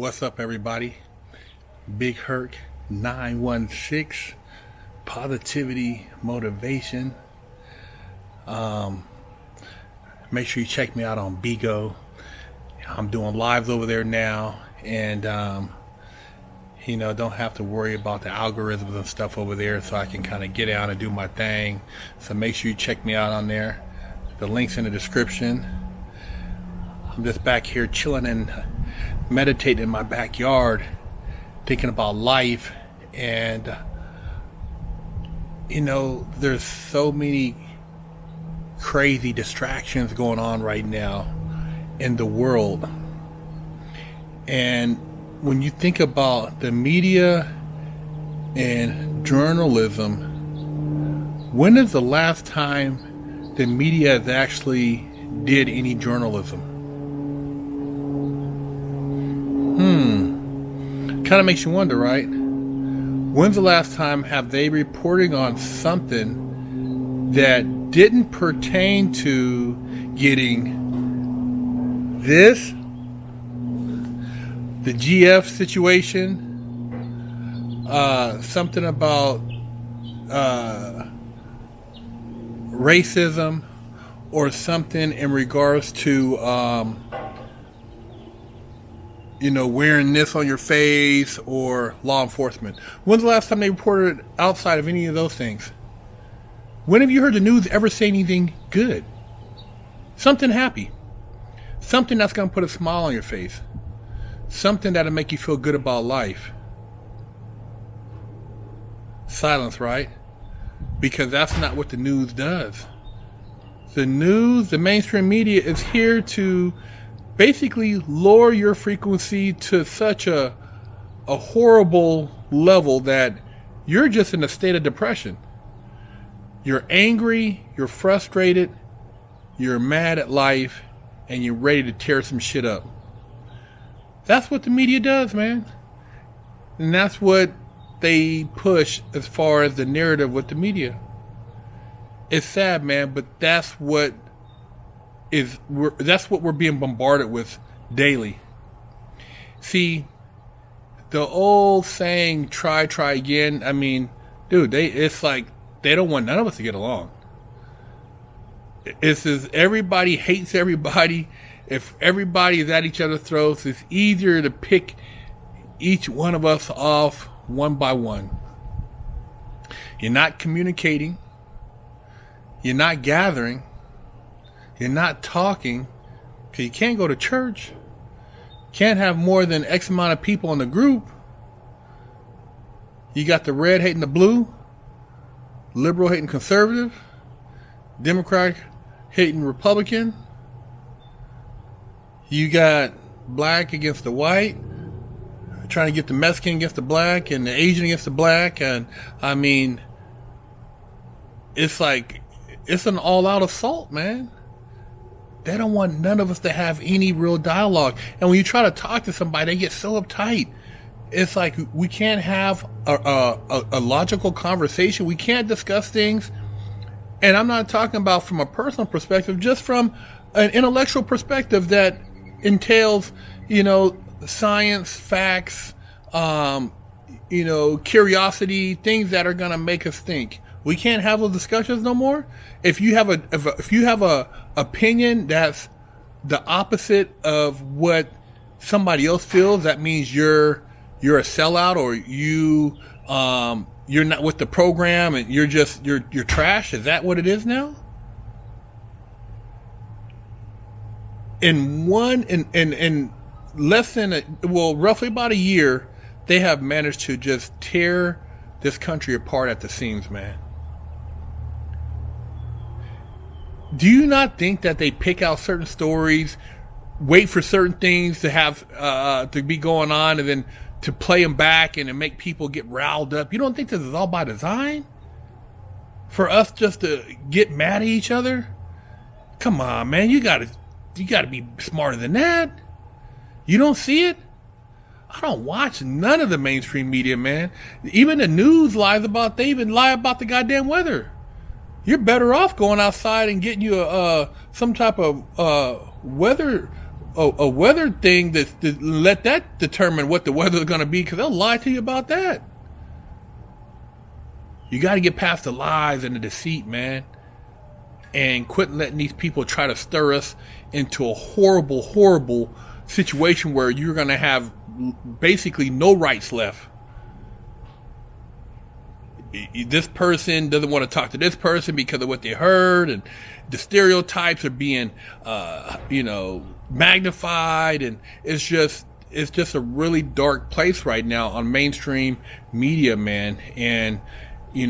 What's up, everybody? Big Herc916, positivity, motivation. Make sure you check me out on Bigo. I'm doing lives over there now, and don't have to worry about the algorithms and stuff over there, so I can kind of get out and do my thing. So make sure you check me out on there. The link's in the description. I'm just back here chilling and meditating in my backyard, thinking about life, and there's so many crazy distractions going on right now in the world. And when you think about the media and journalism, when is the last time the media has actually did any journalism? Kind of makes you wonder, right? When's the last time have they reporting on something that didn't pertain to getting this, the GF situation, something about racism, or something in regards to wearing this on your face, or law enforcement? When's the last time they reported outside of any of those things? When have you heard the news ever say anything good? Something happy. Something that's going to put a smile on your face. Something that'll make you feel good about life. Silence, right? Because that's not what the news does. The news, the mainstream media, is here to basically lower your frequency to such a horrible level that you're just in a state of depression. You're angry, you're frustrated, you're mad at life, and you're ready to tear some shit up. That's what the media does, man. And that's what they push as far as the narrative with the media. It's sad, man, but that's what we're being bombarded with daily. See, the old saying, try again. I mean, dude, it's like they don't want none of us to get along. It's as everybody hates everybody. If everybody is at each other's throats, it's easier to pick each one of us off one by one. You're not communicating. You're not gathering. You're not talking, because you can't go to church. Can't have more than X amount of people in the group. You got the red hating the blue, liberal hating conservative, Democrat hating Republican. You got black against the white, trying to get the Mexican against the black and the Asian against the black. And I mean, it's like, it's an all-out assault, man. They don't want none of us to have any real dialogue. And when you try to talk to somebody, they get so uptight. It's like we can't have a logical conversation. We can't discuss things. And I'm not talking about from a personal perspective, just from an intellectual perspective that entails, science, facts, curiosity, things that are going to make us think. We can't have those discussions no more. If you have a opinion that's the opposite of what somebody else feels, that means you're a sellout, or you're not with the program, and you're trash. Is that what it is now? In less than roughly about a year, they have managed to just tear this country apart at the seams, man. Do you not think that they pick out certain stories, wait for certain things to have to be going on, and then to play them back and to make people get riled up? You don't think this is all by design? For us just to get mad at each other? Come on, man, you gotta be smarter than that. You don't see it? I don't watch none of the mainstream media, man. Even the news lies about, they even lie about the goddamn weather. You're better off going outside and getting you some type of weather a weather thing that let that determine what the weather's going to be, because they'll lie to you about that. You got to get past the lies and the deceit, man, and quit letting these people try to stir us into a horrible, horrible situation where you're going to have basically no rights left. This person doesn't want to talk to this person because of what they heard, and the stereotypes are being, magnified, and it's just a really dark place right now on mainstream media, man. And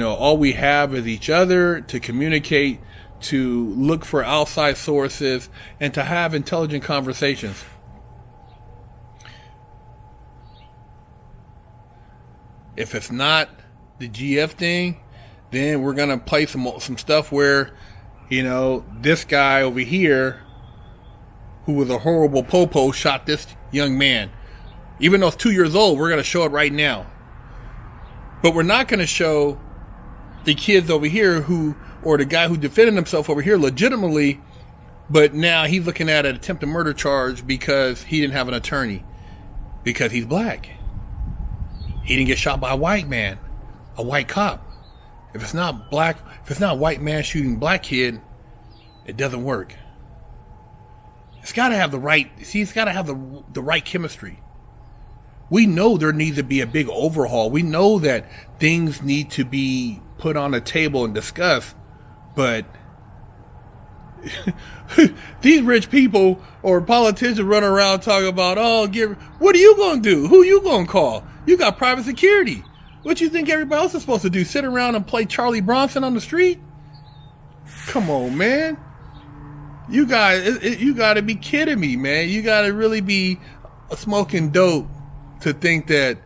all we have is each other to communicate, to look for outside sources, and to have intelligent conversations. If it's not the GF thing, then we're gonna play some stuff where, this guy over here, who was a horrible popo, shot this young man. Even though it's 2 years old, we're gonna show it right now. But we're not gonna show the kids over here or the guy who defended himself over here legitimately, but now he's looking at an attempted murder charge because he didn't have an attorney, because he's black. He didn't get shot by a white man, a white cop. If it's not a white man shooting black kid, it doesn't work. It's got to have it's got to have the right chemistry. We know there needs to be a big overhaul. We know that things need to be put on a table and discussed, but these rich people or politicians run around talking about, what are you going to do? Who you going to call? You got private security. What you think everybody else is supposed to do? Sit around and play Charlie Bronson on the street? Come on, man. You guys, you got to be kidding me, man. You got to really be smoking dope to think that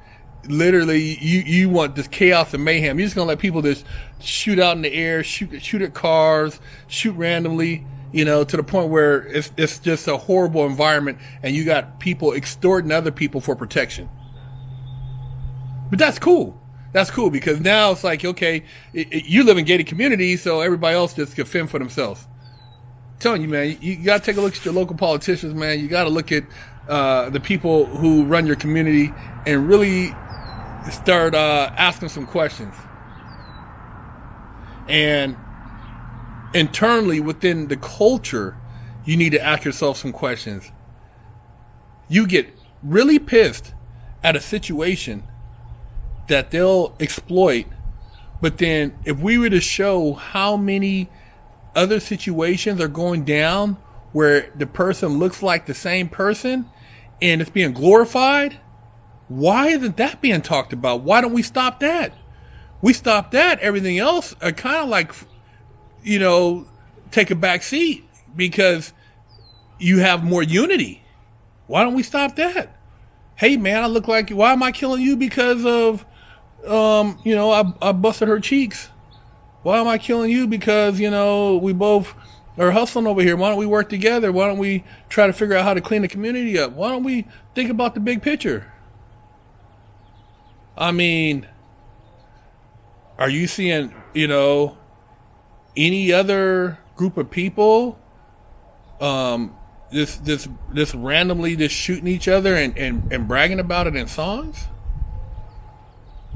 literally you want this chaos and mayhem. You're just going to let people just shoot out in the air, shoot at cars, shoot randomly, to the point where it's just a horrible environment, and you got people extorting other people for protection. But that's cool. That's cool, because now it's like, okay, you live in gated communities, so everybody else just can fend for themselves. I'm telling you, man, you got to take a look at your local politicians, man. You got to look at the people who run your community and really start asking some questions. And internally within the culture, you need to ask yourself some questions. You get really pissed at a situation that they'll exploit, but then if we were to show how many other situations are going down where the person looks like the same person and it's being glorified, why isn't that being talked about? Why don't we stop that? We stop that, everything else are kind of like, take a back seat, because you have more unity. Why don't we stop that? Hey man, I look like you. Why am I killing you? Because of I busted her cheeks. Why am I killing you? Because, we both are hustling over here. Why don't we work together? Why don't we try to figure out how to clean the community up? Why don't we think about the big picture? I mean, are you seeing, any other group of people, this randomly just shooting each other and bragging about it in songs?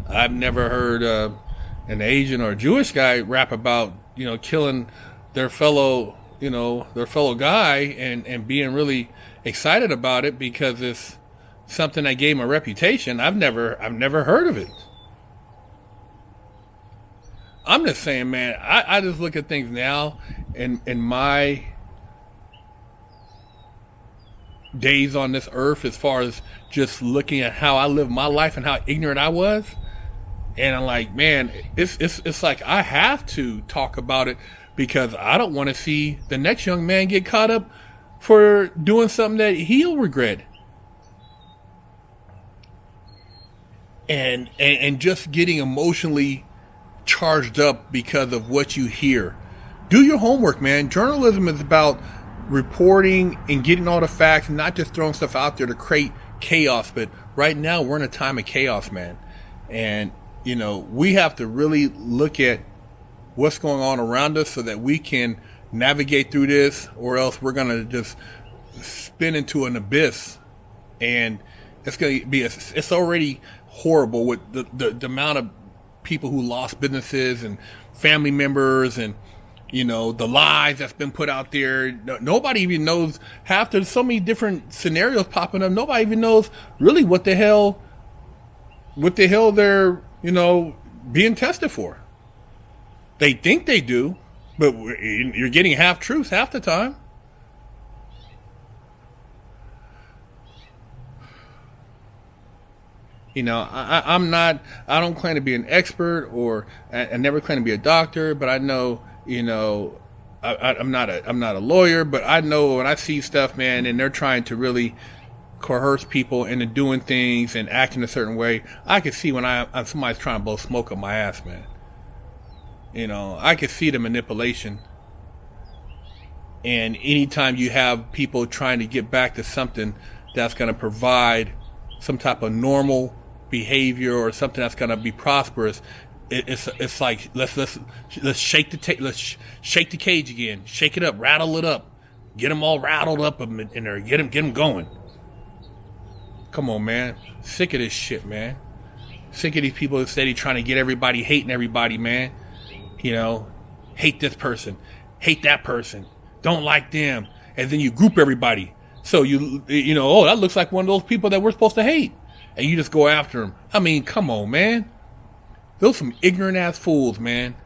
I've never heard an Asian or Jewish guy rap about, killing their fellow guy and being really excited about it because it's something that gave him a reputation. I've never heard of it. I'm just saying, man, I just look at things now in my days on this earth, as far as just looking at how I lived my life and how ignorant I was. And I'm like, man, it's like I have to talk about it, because I don't want to see the next young man get caught up for doing something that he'll regret. And just getting emotionally charged up because of what you hear. Do your homework, man. Journalism is about reporting and getting all the facts, and not just throwing stuff out there to create chaos. But right now we're in a time of chaos, man. And we have to really look at what's going on around us so that we can navigate through this, or else we're going to just spin into an abyss, and it's going to be it's already horrible with the amount of people who lost businesses and family members, and the lies that's been put out there. Nobody even knows. There's so many different scenarios popping up. Nobody even knows really what the hell they're being tested for. They think they do, but you're getting half truths half the time. I don't claim to be an expert, or I never claim to be a doctor, but I know, I'm not a lawyer, but I know when I see stuff, man, and they're trying to really coerce people into doing things and acting a certain way. I can see when somebody's trying to blow smoke up my ass, man. I can see the manipulation. And anytime you have people trying to get back to something that's going to provide some type of normal behavior or something that's going to be prosperous, it's like let's shake the cage again, shake it up, rattle it up, get them all rattled up in there, get them going. Come on, man, sick of this shit, man. Sick of these people that steady trying to get everybody hating everybody, man. Hate this person, hate that person, don't like them, and then you group everybody. So oh, that looks like one of those people that we're supposed to hate, and you just go after them. I mean, come on, man. Those some ignorant ass fools, man.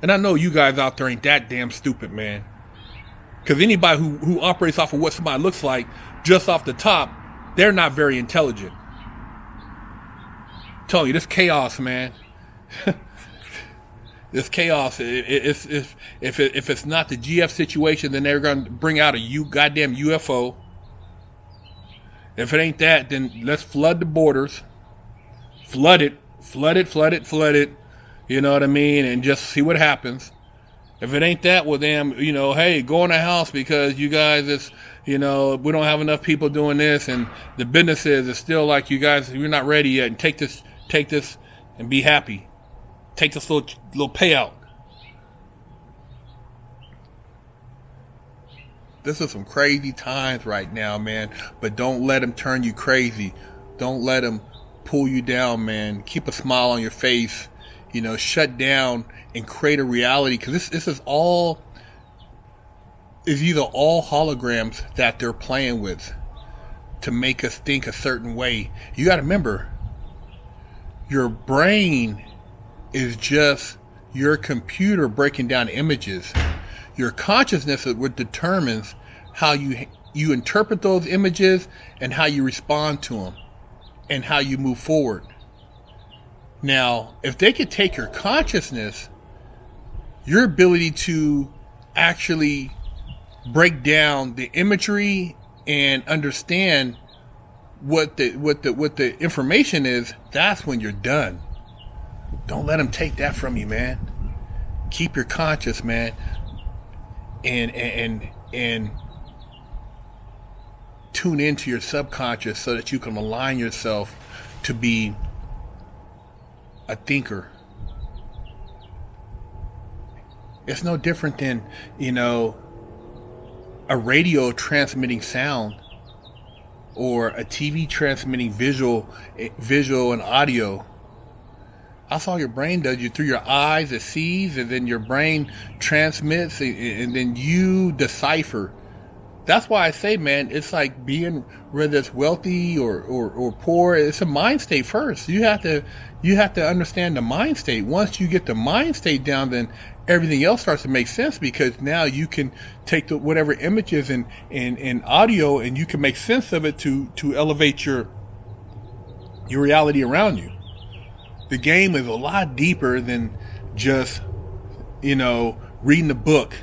And I know you guys out there ain't that damn stupid, man. Because anybody who operates off of what somebody looks like just off the top, they're not very intelligent. I'm telling you, this chaos, man. This chaos. If it's not the GF situation, then they're going to bring out a goddamn UFO. If it ain't that, then let's flood the borders. Flood it. You know what I mean? And just see what happens. If it ain't that, well, then, hey, go in the house because you guys, we don't have enough people doing this, and the businesses is still like, you guys, you're not ready yet, and take this, and be happy. Take this little payout. This is some crazy times right now, man. But don't let them turn you crazy. Don't let them pull you down, man. Keep a smile on your face. Shut down and create a reality. Because this is either all holograms that they're playing with to make us think a certain way. You got to remember, your brain is just your computer breaking down images. Your consciousness is what determines how you interpret those images and how you respond to them and how you move forward. Now, if they could take your consciousness, your ability to actually break down the imagery and understand what the information is, that's when you're done. Don't let them take that from you, man. Keep your conscious, man, and tune into your subconscious so that you can align yourself to be a thinker. It's no different than, a radio transmitting sound or a TV transmitting visual and audio. That's all your brain does. Through your eyes, it sees, and then your brain transmits, and then you decipher. That's why I say, man, it's like being, whether it's wealthy or poor, it's a mind state first. You have to understand the mind state. Once you get the mind state down, then everything else starts to make sense, because now you can take whatever images and audio, and you can make sense of it to elevate your reality around you. The game is a lot deeper than just, reading the book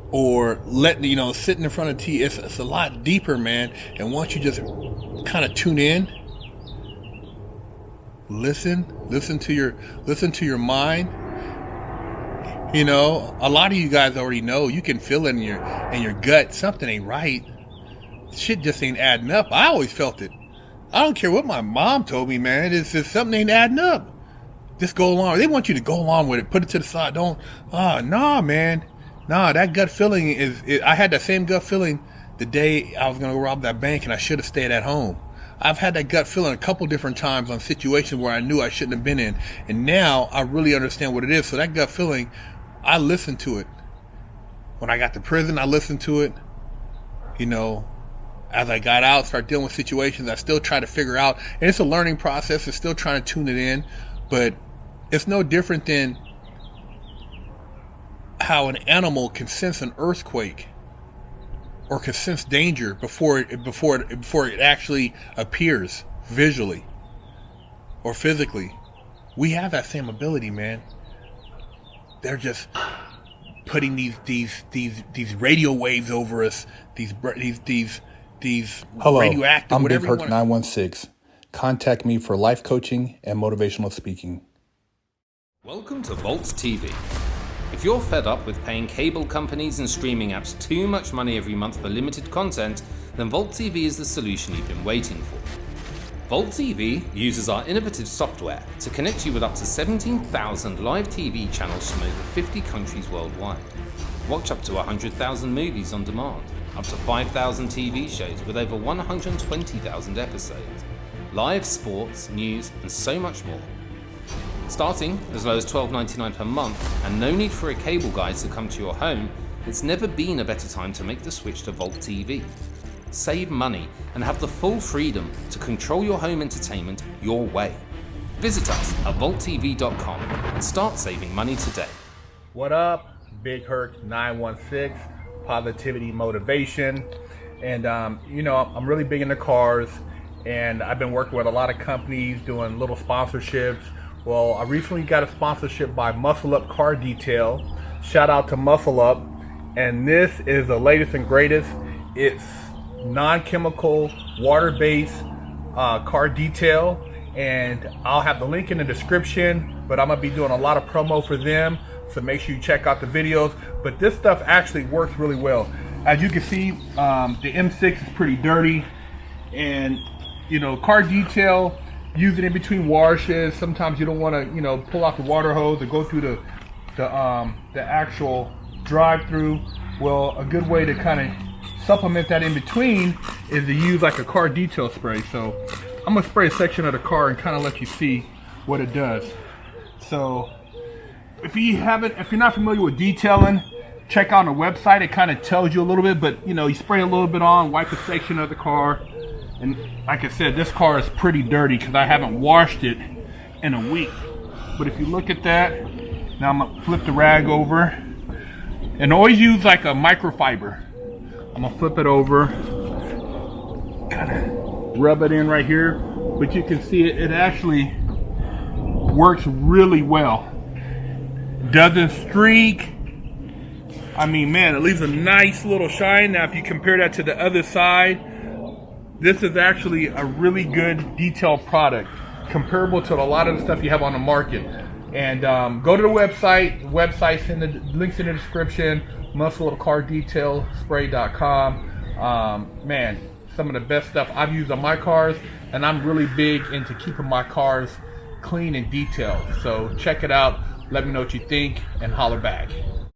or sitting in front of TV. It's a lot deeper, man. And once you just kind of tune in, listen to your mind. A lot of you guys already know. You can feel it in your gut. Something ain't right. Shit just ain't adding up. I always felt it. I don't care what my mom told me, man. It's just something ain't adding up. Just go along. They want you to go along with it. Put it to the side. Nah, man. Nah, that gut feeling I had that same gut feeling the day I was going to rob that bank and I should have stayed at home. I've had that gut feeling a couple different times on situations where I knew I shouldn't have been in. And now I really understand what it is. So that gut feeling, I listened to it. When I got to prison, I listened to it. You know, as I got out, started dealing with situations, I still try to figure out. And it's a learning process. It's still trying to tune it in. But it's no different than how an animal can sense an earthquake or can sense danger before it actually appears visually or physically. We have that same ability, man. They're just putting these radio waves over us, these Hello, radioactive. I'm Big Whatever Herc916. Contact me for life coaching and motivational speaking. Welcome to Vault TV. If you're fed up with paying cable companies and streaming apps too much money every month for limited content, then Vault TV is the solution you've been waiting for. Vault TV uses our innovative software to connect you with up to 17,000 live TV channels from over 50 countries worldwide. Watch up to 100,000 movies on demand, up to 5,000 TV shows with over 120,000 episodes, live sports, news, and so much more. Starting as low as $12.99 per month and no need for a cable guy to come to your home, it's never been a better time to make the switch to Vault TV. Save money and have the full freedom to control your home entertainment your way. Visit us at vaulttv.com and start saving money today. What up? Big Herc916, positivity, motivation. And, I'm really big into cars, and I've been working with a lot of companies doing little sponsorships. Well, I recently got a sponsorship by Muscle Up Car Detail. Shout out to Muscle Up. And this is the latest and greatest. It's non-chemical, water-based car detail. And I'll have the link in the description, but I'm going to be doing a lot of promo for them. So make sure you check out the videos. But this stuff actually works really well. As you can see, the M6 is pretty dirty. And, car detail, use it in between washes. Sometimes you don't want to, pull out the water hose or go through the actual drive-through. Well, a good way to kind of supplement that in between is to use like a car detail spray. So I'm gonna spray a section of the car and kind of let you see what it does. So if you're not familiar with detailing, check out the website. It kind of tells you a little bit, but you spray a little bit on, wipe a section of the car. And like I said, this car is pretty dirty because I haven't washed it in a week. But if you look at that, now I'm gonna flip the rag over. And always use like a microfiber. I'm gonna flip it over, kind of rub it in right here. But you can see it actually works really well. Doesn't streak. I mean, man, it leaves a nice little shine. Now, if you compare that to the other side, this is actually a really good detail product, comparable to a lot of the stuff you have on the market. And go to the website. The website's in the links in the description. musclecarDetailSpray.com. Man, some of the best stuff I've used on my cars, and I'm really big into keeping my cars clean and detailed. So check it out. Let me know what you think, and holler back.